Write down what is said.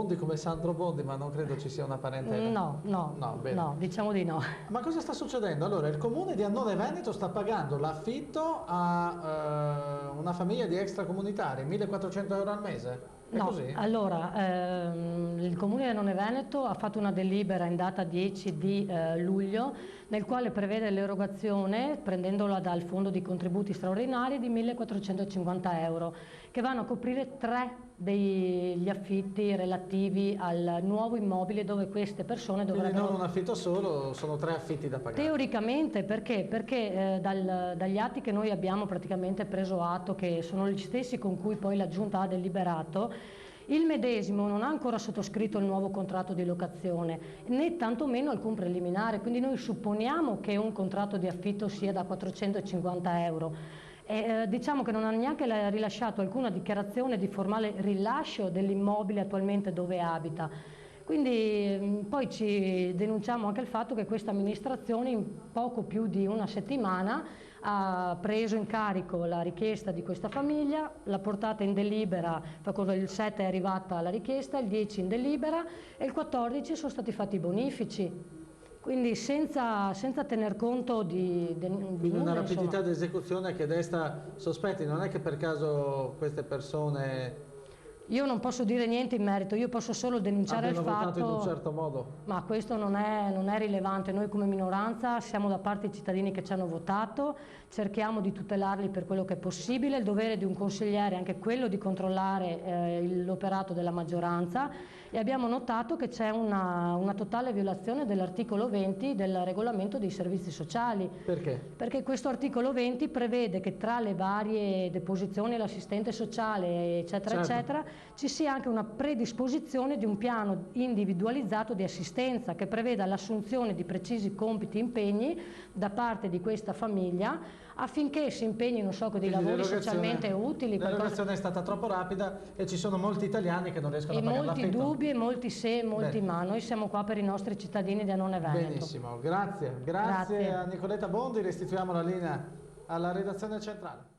Bondi come Sandro Bondi, ma non credo ci sia una parentela. No, diciamo di no. Ma cosa sta succedendo? Allora, il comune di Annone Veneto sta pagando l'affitto a una famiglia di extracomunitari, 1.400 euro al mese? È No, così? allora, il Comune di Annone Veneto ha fatto una delibera in data 10 di luglio nel quale prevede l'erogazione, prendendola dal fondo di contributi straordinari, di 1.450 euro, che vanno a coprire 3 degli affitti relativi al nuovo immobile dove queste persone Quindi dovrebbero... non un affitto solo, sono 3 affitti da pagare. Teoricamente, perché? Perché dagli atti che noi abbiamo praticamente preso atto, che sono gli stessi con cui poi la Giunta ha deliberato, il medesimo non ha ancora sottoscritto il nuovo contratto di locazione, né tantomeno alcun preliminare, quindi noi supponiamo che un contratto di affitto sia da 450 euro. Diciamo che non ha neanche rilasciato alcuna dichiarazione di formale rilascio dell'immobile attualmente dove abita. Quindi poi ci denunciamo anche il fatto che questa amministrazione in poco più di una settimana ha preso in carico la richiesta di questa famiglia, l'ha portata in delibera, il 7 è arrivata la richiesta, il 10 in delibera e il 14 sono stati fatti i bonifici. Quindi senza tener conto di Quindi nulla, una rapidità insomma. di esecuzione che desta sospetti, non è che per caso queste persone Io non posso dire niente in merito, io posso solo denunciare il abbiano votato in un fatto, certo modo? ma questo non è rilevante. Noi come minoranza siamo da parte dei cittadini che ci hanno votato, cerchiamo di tutelarli per quello che è possibile, il dovere di un consigliere è anche quello di controllare l'operato della maggioranza e abbiamo notato che c'è una totale violazione dell'articolo 20 del regolamento dei servizi sociali. Perché? Perché questo articolo 20 prevede che tra le varie deposizioni all'assistente sociale eccetera Certo. eccetera ci sia anche una predisposizione di un piano individualizzato di assistenza che preveda l'assunzione di precisi compiti e impegni da parte di questa famiglia affinché si impegnino con dei Quindi lavori socialmente utili. L'erogazione è stata troppo rapida e ci sono molti italiani che non riescono a pagare molti l'affitto. dubbi e molti se e molti Bene. ma. Noi siamo qua per i nostri cittadini di Annone Veneto. Benissimo, grazie a Nicoletta Bondi, restituiamo la linea alla redazione centrale.